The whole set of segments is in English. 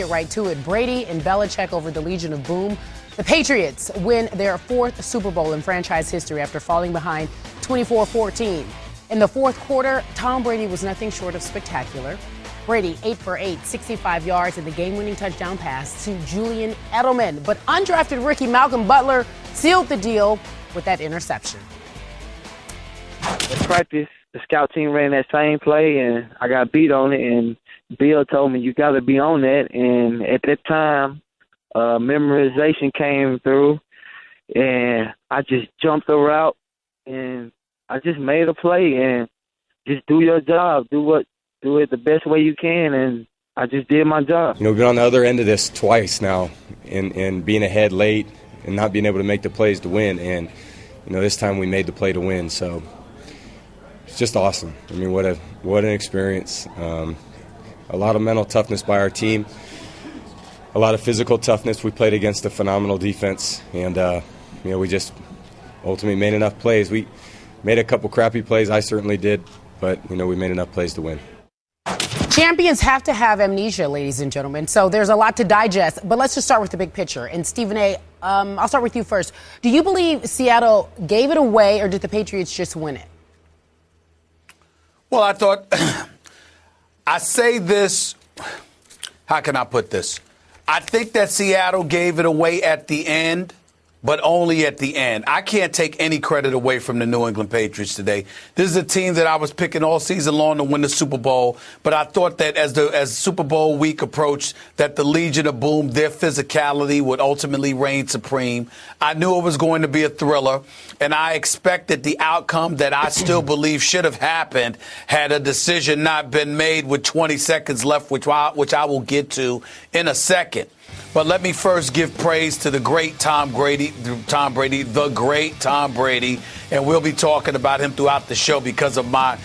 get right to it. Brady and Belichick over the Legion of Boom. The Patriots win their 4th Super Bowl in franchise history after falling behind 24-14. In the fourth quarter, Tom Brady was nothing short of spectacular. Brady, 8 for 8, 65 yards, and the game-winning touchdown pass to Julian Edelman. But undrafted rookie Malcolm Butler sealed the deal with that interception. In practice, the scout team ran that same play, and I got beat on it, and Bill told me, you got to be on that. And at that time, memorization came through, and I just jumped the route, and I just made a play, and just do your job. Do it the best way you can, and I just did my job. We've been on the other end of this twice now, and being ahead late and not being able to make the plays to win. And, this time we made the play to win, so it's just awesome. I mean, what an experience. A lot of mental toughness by our team, a lot of physical toughness. We played against a phenomenal defense, and, we just ultimately made enough plays. We made a couple crappy plays, I certainly did, but, we made enough plays to win. Champions have to have amnesia, ladies and gentlemen, so there's a lot to digest. But let's just start with the big picture. And Stephen A., I'll start with you first. Do you believe Seattle gave it away, or did the Patriots just win it? Well, I thought, I say this, how can I put this? I think that Seattle gave it away at the end, but only at the end. I can't take any credit away from the New England Patriots today. This is a team that I was picking all season long to win the Super Bowl, but I thought that as Super Bowl week approached, that the Legion of Boom, their physicality would ultimately reign supreme. I knew it was going to be a thriller, and I expected the outcome that I still believe should have happened had a decision not been made with 20 seconds left, which I will get to in a second. But let me first give praise to the great Tom Brady, the great Tom Brady, and we'll be talking about him throughout the show because of my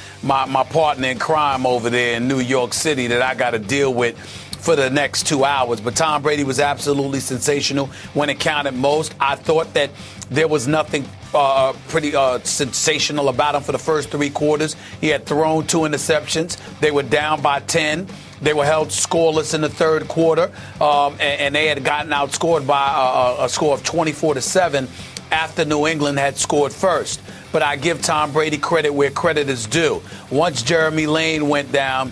partner in crime over there in New York City that I got to deal with for the next 2 hours. But Tom Brady was absolutely sensational when it counted most. I thought that there was nothing pretty sensational about him for the first 3 quarters. He had thrown 2 interceptions. They were down by 10. They were held scoreless in the third quarter, and they had gotten outscored by a score of 24-7 after New England had scored first. But I give Tom Brady credit where credit is due. Once Jeremy Lane went down,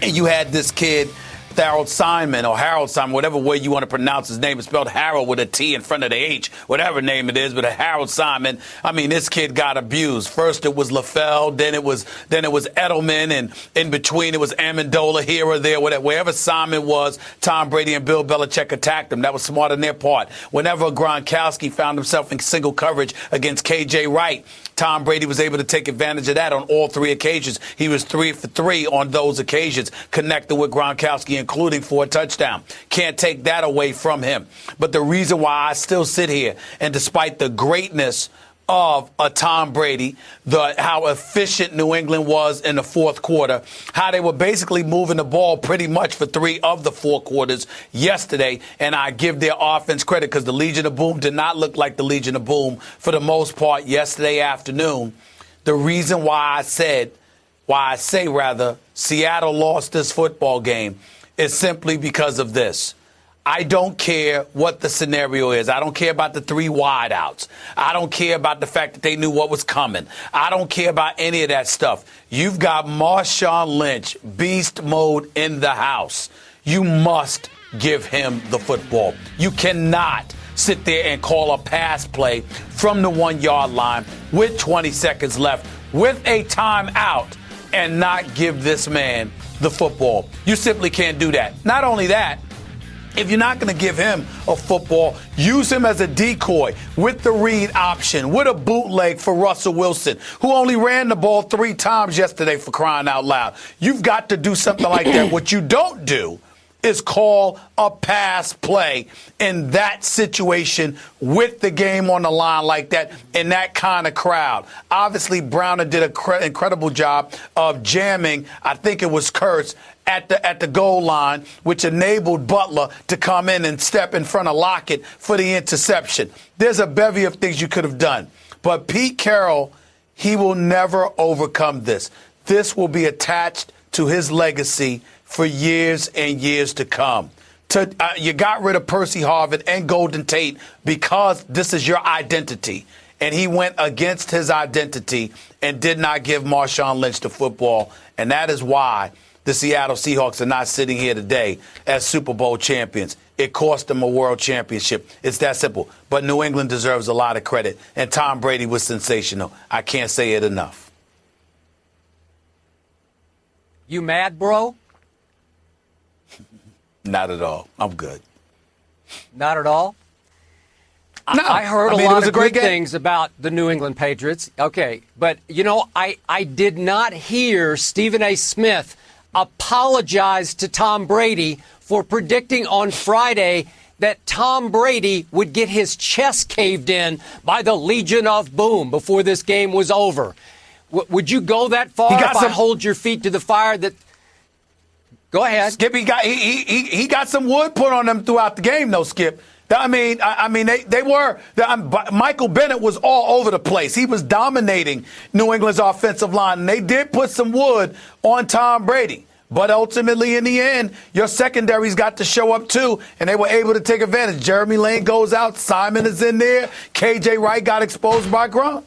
and you had this kid, Harold Simon, whatever way you want to pronounce his name. It's spelled Harold with a T in front of the H, whatever name it is, but a Harold Simon. I mean, this kid got abused. First it was LaFell, then it was Edelman, and in between it was Amendola here or there, wherever Simon was, Tom Brady and Bill Belichick attacked him. That was smart on their part. Whenever Gronkowski found himself in single coverage against KJ Wright, Tom Brady was able to take advantage of that on all 3 occasions. He was 3 for 3 on those occasions, connecting with Gronkowski, including for a touchdown. Can't take that away from him. But the reason why I still sit here, and despite the greatness of a Tom Brady, how efficient New England was in the fourth quarter, how they were basically moving the ball pretty much for 3 of the 4 quarters yesterday, and I give their offense credit because the Legion of Boom did not look like the Legion of Boom for the most part yesterday afternoon. The reason why I say Seattle lost this football game is simply because of this. I don't care what the scenario is. I don't care about the 3 wideouts. I don't care about the fact that they knew what was coming. I don't care about any of that stuff. You've got Marshawn Lynch, beast mode in the house. You must give him the football. You cannot sit there and call a pass play from the 1-yard line with 20 seconds left with a timeout and not give this man the football. You simply can't do that. Not only that, if you're not going to give him a football, use him as a decoy with the read option, with a bootleg for Russell Wilson, who only ran the ball 3 times yesterday, for crying out loud. You've got to do something like that. What you don't do is call a pass play in that situation with the game on the line like that in that kind of crowd. Obviously, Browner did an incredible job of jamming, I think it was Kurtz, at the goal line, which enabled Butler to come in and step in front of Lockett for the interception. There's a bevy of things you could have done. But Pete Carroll, he will never overcome this. This will be attached to his legacy for years and years to come. you got rid of Percy Harvin and Golden Tate because this is your identity. And he went against his identity and did not give Marshawn Lynch the football. And that is why the Seattle Seahawks are not sitting here today as Super Bowl champions. It cost them a world championship. It's that simple. But New England deserves a lot of credit. And Tom Brady was sensational. I can't say it enough. You mad, bro? Not at all. I'm good. Not at all? No. I heard a lot of good things about the New England Patriots. Okay, but, I did not hear Stephen A. Smith apologize to Tom Brady for predicting on Friday that Tom Brady would get his chest caved in by the Legion of Boom before this game was over. Would you go that far if I hold your feet to the fire? Go ahead. Skip, he got some wood put on them throughout the game, though, Skip. I mean, they were. Michael Bennett was all over the place. He was dominating New England's offensive line, and they did put some wood on Tom Brady. But ultimately, in the end, your secondary's got to show up, too, and they were able to take advantage. Jeremy Lane goes out. Simon is in there. K.J. Wright got exposed by Gronk.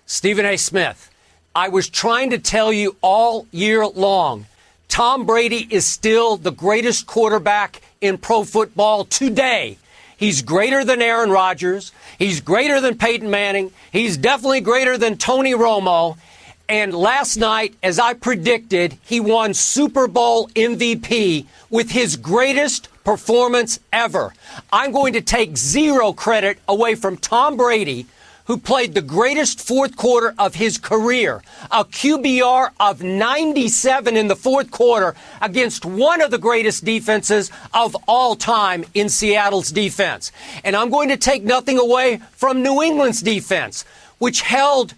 Stephen A. Smith, I was trying to tell you all year long, Tom Brady is still the greatest quarterback in pro football today. He's greater than Aaron Rodgers. He's greater than Peyton Manning. He's definitely greater than Tony Romo. And last night, as I predicted, he won Super Bowl MVP with his greatest performance ever. I'm going to take zero credit away from Tom Brady, who played the greatest fourth quarter of his career, a QBR of 97 in the fourth quarter against one of the greatest defenses of all time in Seattle's defense. And I'm going to take nothing away from New England's defense, which held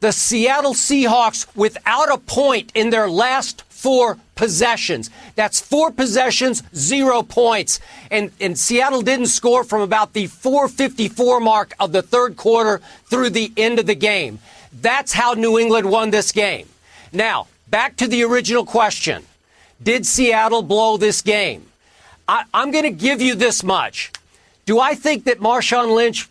the Seattle Seahawks without a point in their last 4 possessions. That's 4 possessions, 0 points. And Seattle didn't score from about the 4:54 mark of the third quarter through the end of the game. That's how New England won this game. Now, back to the original question. Did Seattle blow this game? I'm going to give you this much. Do I think that Marshawn Lynch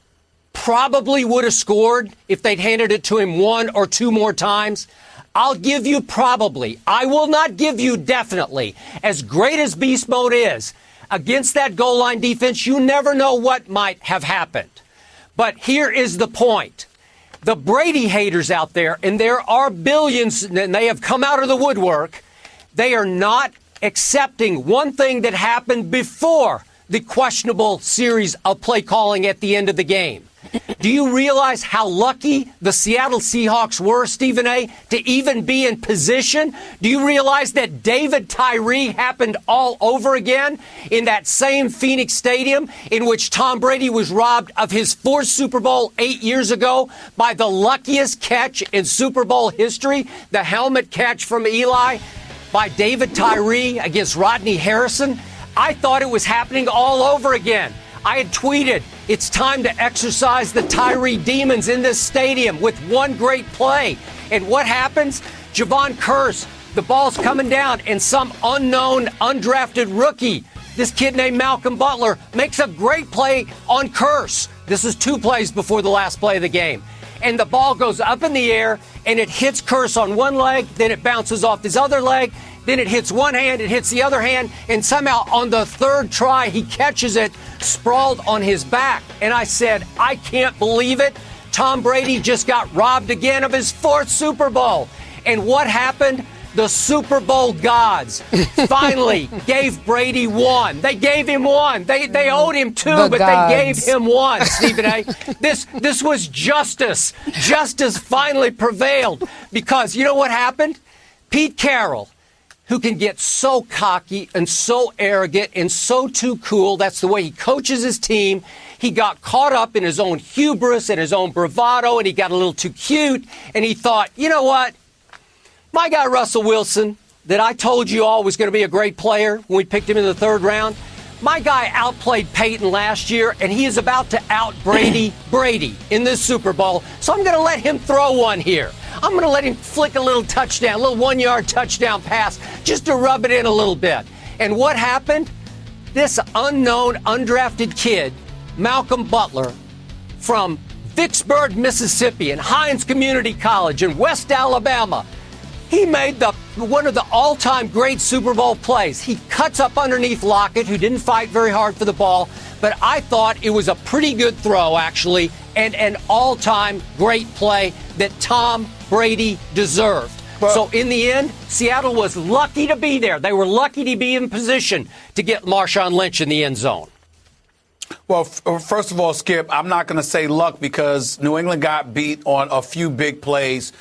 probably would have scored if they'd handed it to him 1 or 2 more times? I'll give you probably. I will not give you definitely. As great as beast mode is, against that goal line defense, you never know what might have happened. But here is the point. The Brady haters out there, and there are billions, and they have come out of the woodwork, they are not accepting one thing that happened before the questionable series of play calling at the end of the game. Do you realize how lucky the Seattle Seahawks were, Stephen A., to even be in position? Do you realize that David Tyree happened all over again in that same Phoenix Stadium in which Tom Brady was robbed of his 4th Super Bowl 8 years ago by the luckiest catch in Super Bowl history, the helmet catch from Eli by David Tyree against Rodney Harrison? I thought it was happening all over again. I had tweeted, it's time to exercise the Tyree demons in this stadium with one great play. And what happens? Javon Curse, the ball's coming down, and some unknown, undrafted rookie, this kid named Malcolm Butler, makes a great play on Curse. This is 2 plays before the last play of the game. And the ball goes up in the air, and it hits Curse on one leg, then it bounces off his other leg, then it hits one hand, it hits the other hand, and somehow on the 3rd try, he catches it sprawled on his back. And I said, I can't believe it. Tom Brady just got robbed again of his 4th Super Bowl. And what happened? The Super Bowl gods finally gave Brady 1. They gave him 1. They owed him 2, but they gave him 1, Stephen A. This was justice. Justice finally prevailed because you know what happened? Pete Carroll, who can get so cocky and so arrogant and so too cool. That's the way he coaches his team. He got caught up in his own hubris and his own bravado, and he got a little too cute, and he thought, you know what? My guy Russell Wilson, that I told you all was going to be a great player when we picked him in the 3rd round, my guy outplayed Peyton last year, and he is about to out-Brady Brady in this Super Bowl, so I'm going to let him throw one here. I'm going to let him flick a little touchdown, a little 1-yard touchdown pass, just to rub it in a little bit. And what happened? This unknown, undrafted kid, Malcolm Butler, from Vicksburg, Mississippi, and Hines Community College in West Alabama, he made one of the all-time great Super Bowl plays. He cuts up underneath Lockett, who didn't fight very hard for the ball, but I thought it was a pretty good throw, actually, and an all-time great play that Tom Brady deserved. So in the end, Seattle was lucky to be there. They were lucky to be in position to get Marshawn Lynch in the end zone. Well, first of all, Skip, I'm not going to say luck because New England got beat on a few big plays,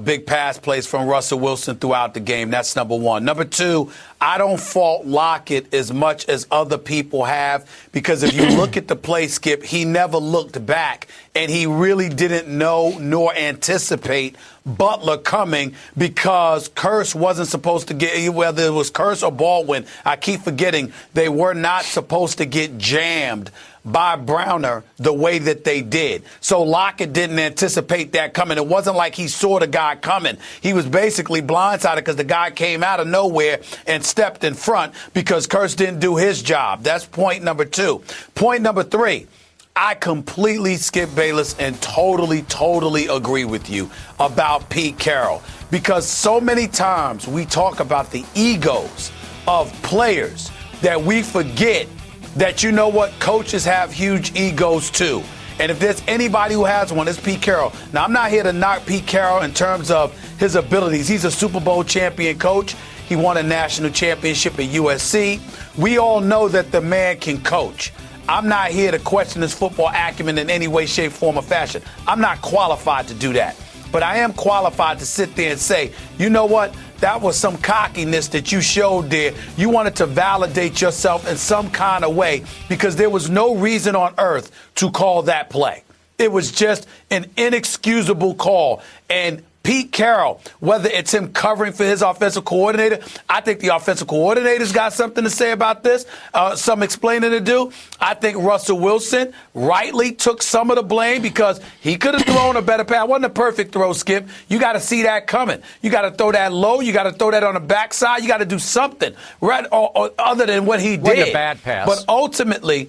big pass plays from Russell Wilson throughout the game. That's number one. Number two, I don't fault Lockett as much as other people have because if you look at the play, Skip, he never looked back and he really didn't know nor anticipate Butler coming because Curse wasn't supposed to get, whether it was Curse or Baldwin, I keep forgetting, they were not supposed to get jammed by Browner the way that they did. So Lockett didn't anticipate that coming. It wasn't like he saw the guy coming. He was basically blindsided because the guy came out of nowhere and stepped in front because Curse didn't do his job. That's point number two. Point number three. I completely, Skip Bayless, and totally agree with you about Pete Carroll because so many times we talk about the egos of players that we forget that, you know what, coaches have huge egos too. And if there's anybody who has one, it's Pete Carroll. Now, I'm not here to knock Pete Carroll in terms of his abilities. He's a Super Bowl champion coach. He won a national championship at USC. We all know that the man can coach. I'm not here to question his football acumen in any way, shape, form, or fashion. I'm not qualified to do that. But I am qualified to sit there and say, you know what? That was some cockiness that you showed there. You wanted to validate yourself in some kind of way because there was no reason on earth to call that play. It was just an inexcusable call. And Pete Carroll, whether it's him covering for his offensive coordinator, I think the offensive coordinator's got something to say about this, some explaining to do. I think Russell Wilson rightly took some of the blame because he could have thrown a better pass. It wasn't a perfect throw, Skip. You got to see that coming. You got to throw that low. You got to throw that on the backside. You got to do something right or other than what he did. Wasn't a bad pass. But ultimately,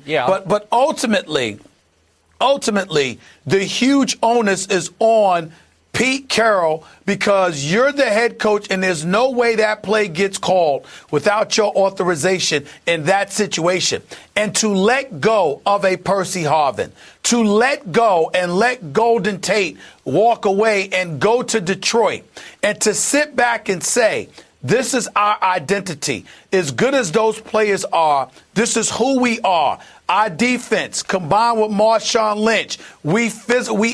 ultimately, the huge onus is on Pete Carroll because you're the head coach and there's no way that play gets called without your authorization in that situation. And to let go of a Percy Harvin, to let go and let Golden Tate walk away and go to Detroit and to sit back and say, this is our identity. As good as those players are, this is who we are. Our defense, combined with Marshawn Lynch, we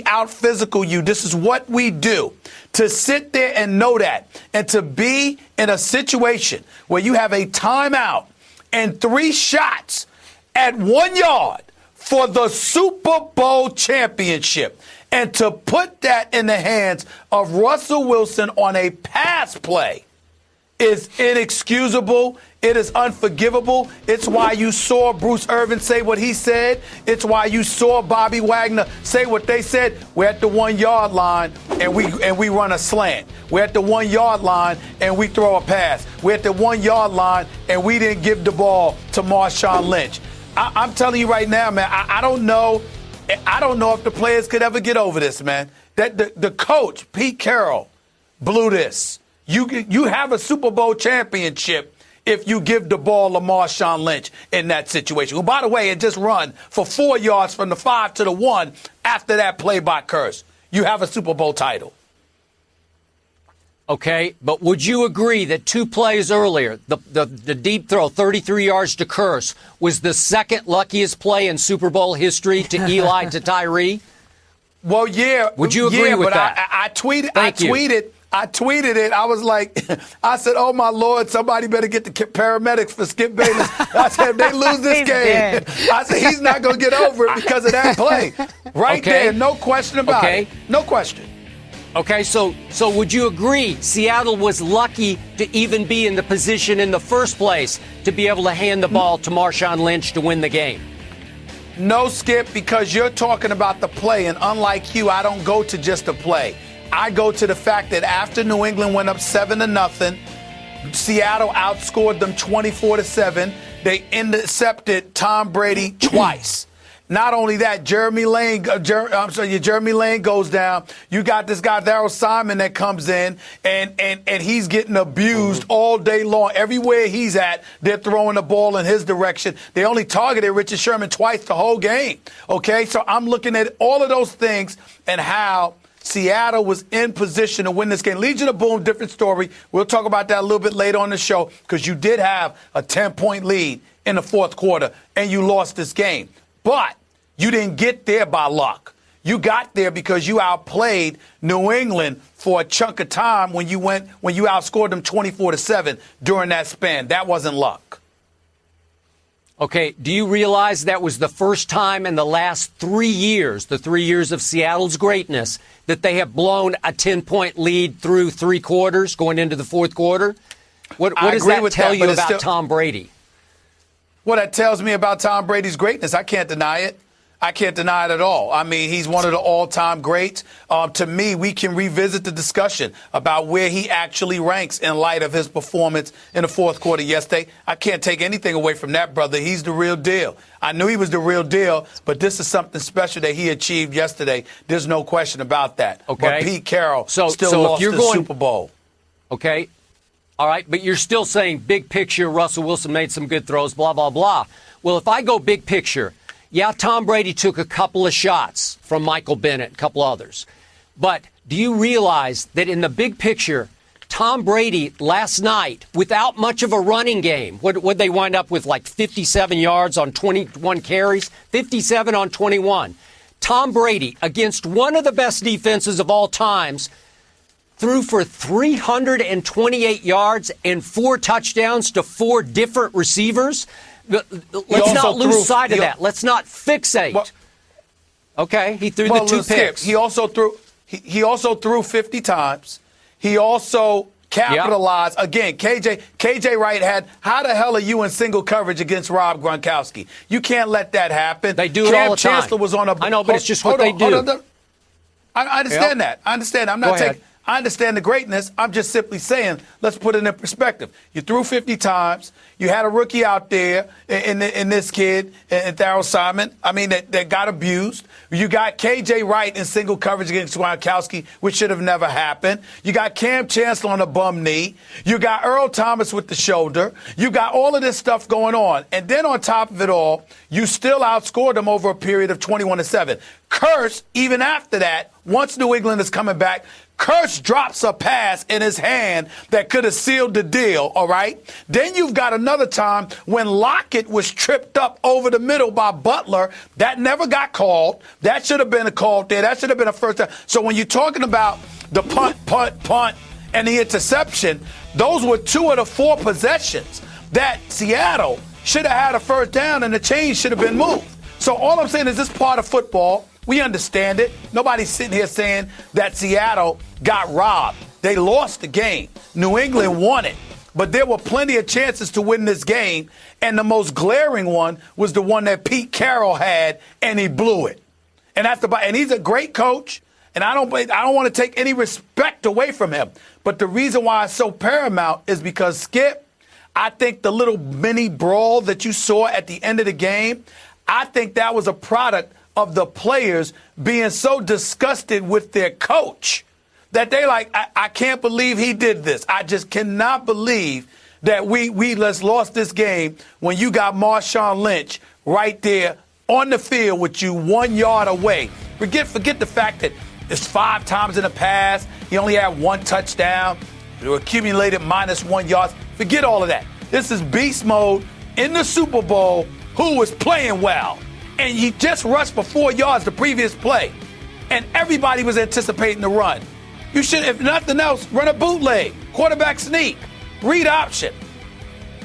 out-physical you. This is what we do. To sit there and know that, and to be in a situation where you have a timeout and 3 shots at 1 yard for the Super Bowl championship, and to put that in the hands of Russell Wilson on a pass play is inexcusable. It is unforgivable. It's why you saw Bruce Irvin say what he said. It's why you saw Bobby Wagner say what they said. We're at the 1 yard line and we run a slant. We're at the 1 yard line and we throw a pass. We're at the 1 yard line and we didn't give the ball to Marshawn Lynch. I'm telling you right now, man, I don't know. I don't know if the players could ever get over this, man. That the coach, Pete Carroll, blew this. You have a Super Bowl championship if you give the ball to Marshawn Lynch in that situation. Who, by the way, had just run for 4 yards from the 5 to the 1 after that play by Curse. You have a Super Bowl title. Okay, but would you agree that 2 plays earlier, the deep throw, 33 yards to Curse, was the second luckiest play in Super Bowl history to Eli to Tyree? Well, yeah. Would you agree with that? I tweeted it. I was like, I said, oh, my Lord, somebody better get the paramedics for Skip Bayless. I said, if they lose this game, I said, he's not going to get over it because of that play. Right there, no question about it. No question. Okay, so would you agree Seattle was lucky to even be in the position in the first place to be able to hand the ball to Marshawn Lynch to win the game? No, Skip, because you're talking about the play, and unlike you, I don't go to just the play. I go to the fact that after New England went up 7-0, Seattle outscored them 24-7. They intercepted Tom Brady twice. Not only that, Jeremy Lane goes down. You got this guy, Darryl Simon, that comes in, and he's getting abused all day long. Everywhere he's at, they're throwing the ball in his direction. They only targeted Richard Sherman twice the whole game. Okay, so I'm looking at all of those things and how Seattle was in position to win this game. Legion of Boom, different story. We'll talk about that a little bit later on the show because you did have a 10-point lead in the fourth quarter, and you lost this game. But you didn't get there by luck. You got there because you outplayed New England for a chunk of time when you outscored them 24-7 during that span. That wasn't luck. Okay, do you realize that was the first time in the last 3 years, the 3 years of Seattle's greatness, that they have blown a 10-point lead through 3 quarters going into the fourth quarter? What does that tell you about Tom Brady? What that tells me about Tom Brady's greatness, I can't deny it. I can't deny it at all. I mean, he's one of the all-time greats. To me, we can revisit the discussion about where he actually ranks in light of his performance in the fourth quarter yesterday. I can't take anything away from that, brother. He's the real deal. I knew he was the real deal, but this is something special that he achieved yesterday. There's no question about that. Okay. But Pete Carroll still lost the Super Bowl. Okay. All right, but you're still saying big picture, Russell Wilson made some good throws, blah, blah, blah. Well, if I go big picture, yeah, Tom Brady took a couple of shots from Michael Bennett, a couple others. But do you realize that in the big picture, Tom Brady last night, without much of a running game, would they wind up with like 57 yards on 21 carries? 57 on 21. Tom Brady, against one of the best defenses of all times, threw for 328 yards and 4 touchdowns to 4 different receivers. Let's not lose sight of that. Let's not fixate. Well, okay, he threw the 2 picks. He also threw 50 times. He also capitalized. Yep. Again, KJ Wright had, how the hell are you in single coverage against Rob Gronkowski? You can't let that happen. They do it all the time. Chancellor was on a, I know, but it's just what they do. I understand that. I understand. I'm not taking. I understand the greatness. I'm just simply saying, let's put it in perspective. You threw 50 times. You had a rookie out there in this kid, in Darryl Simon, that got abused. You got K.J. Wright in single coverage against Gronkowski, which should have never happened. You got Cam Chancellor on a bum knee. You got Earl Thomas with the shoulder. You got all of this stuff going on. And then on top of it all, you still outscored them over a period of 21-7. Curse, even after that, once New England is coming back, Kurtz drops a pass in his hand that could have sealed the deal, all right? Then you've got another time when Lockett was tripped up over the middle by Butler. That never got called. That should have been a call there. That should have been a first down. So when you're talking about the punt, and the interception, those were 2 of the 4 possessions that Seattle should have had a first down and the chains should have been moved. So all I'm saying is this part of football. We understand it. Nobody's sitting here saying that Seattle got robbed. They lost the game. New England won it. But there were plenty of chances to win this game, and the most glaring one was the one that Pete Carroll had, and he blew it. And he's a great coach, and I don't want to take any respect away from him. But the reason why it's so paramount is because, Skip, I think the little mini brawl that you saw at the end of the game, I think that was a product of the players being so disgusted with their coach that they I can't believe he did this. I just cannot believe that we lost this game when you got Marshawn Lynch right there on the field with you 1 yard away. Forget the fact that it's 5 times in the past. He only had 1 touchdown. He accumulated -1 yards. Forget all of that. This is beast mode in the Super Bowl. Who was playing well? And he just rushed for 4 yards the previous play. And everybody was anticipating the run. You should, if nothing else, run a bootleg, quarterback sneak, read option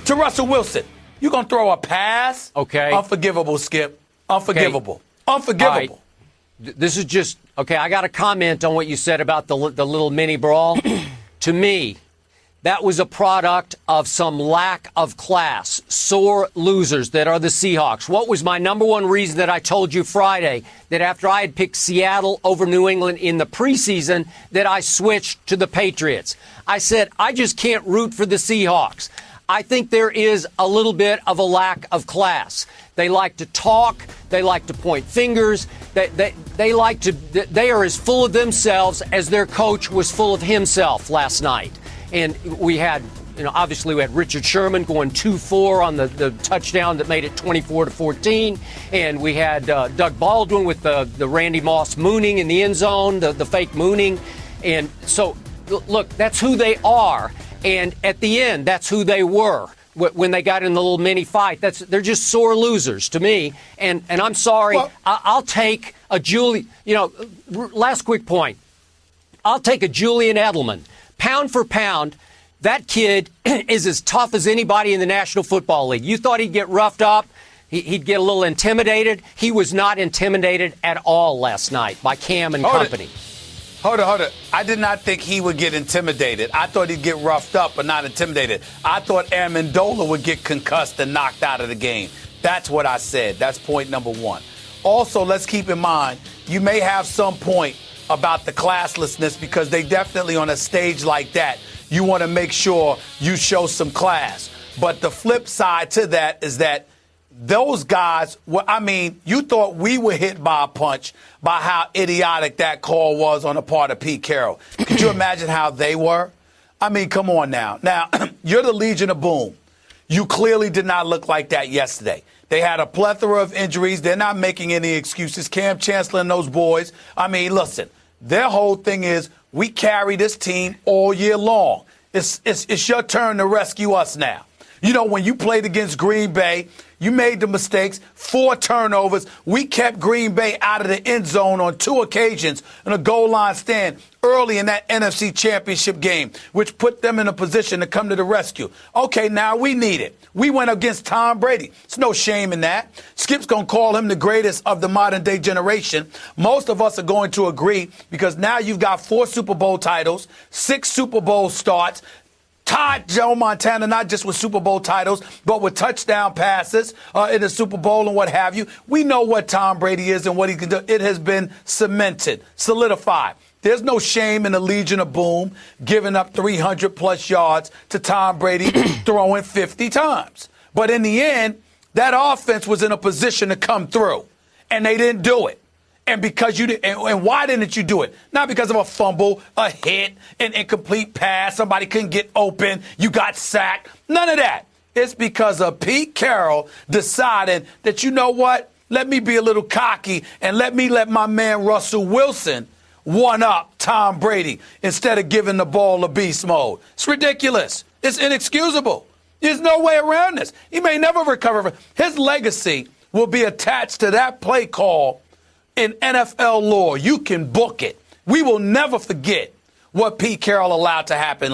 to Russell Wilson. You're going to throw a pass? Okay. Unforgivable, Skip. Unforgivable. Okay. Unforgivable. Right. This is just, okay, I got to comment on what you said about the little mini brawl. To me, That was a product of some lack of class, sore losers that are the Seahawks. What was my number one reason that I told you Friday that after I had picked Seattle over New England in the preseason that I switched to the Patriots? I said, I just can't root for the Seahawks. I think there is a little bit of a lack of class. They like to talk. They like to point fingers. They are as full of themselves as their coach was full of himself last night. And we had, obviously we had Richard Sherman going 2-4 on the touchdown that made it 24-14. And we had Doug Baldwin with the Randy Moss mooning in the end zone, the fake mooning. And so, look, that's who they are. And at the end, that's who they were when they got in the little mini fight. They're just sore losers to me. And I'm sorry, well, I'll take a last quick point. I'll take a Julian Edelman. Pound for pound, that kid is as tough as anybody in the National Football League. You thought he'd get roughed up, he'd get a little intimidated. He was not intimidated at all last night by Cam and company. Hold it. I did not think he would get intimidated. I thought he'd get roughed up, but not intimidated. I thought Amendola would get concussed and knocked out of the game. That's what I said. That's point number one. Also, let's keep in mind, you may have some point about the classlessness because they definitely on a stage like that, you want to make sure you show some class. But the flip side to that is that those guys, you thought we were hit by a punch by how idiotic that call was on the part of Pete Carroll. Could you imagine how they were? Come on now. Now, you're the Legion of Boom. You clearly did not look like that yesterday. They had a plethora of injuries. They're not making any excuses. Cam Chancellor and those boys, listen. Their whole thing is we carry this team all year long. It's your turn to rescue us now. When you played against Green Bay, you made the mistakes, 4 turnovers. We kept Green Bay out of the end zone on 2 occasions in a goal line stand early in that NFC Championship game, which put them in a position to come to the rescue. Okay, now we need it. We went against Tom Brady. There's no shame in that. Skip's going to call him the greatest of the modern-day generation. Most of us are going to agree because now you've got 4 Super Bowl titles, 6 Super Bowl starts, tied Joe Montana not just with Super Bowl titles, but with touchdown passes in the Super Bowl and what have you. We know what Tom Brady is and what he can do. It has been cemented, solidified. There's no shame in the Legion of Boom giving up 300-plus yards to Tom Brady throwing 50 times. But in the end, that offense was in a position to come through, and they didn't do it. And because you did, and why didn't you do it? Not because of a fumble, a hit, an incomplete pass, somebody couldn't get open, you got sacked. None of that. It's because of Pete Carroll deciding that, you know what, let me be a little cocky and let my man Russell Wilson one-up Tom Brady instead of giving the ball a beast mode. It's ridiculous. It's inexcusable. There's no way around this. He may never recover. His legacy will be attached to that play call in NFL lore. You can book it. We will never forget what Pete Carroll allowed to happen.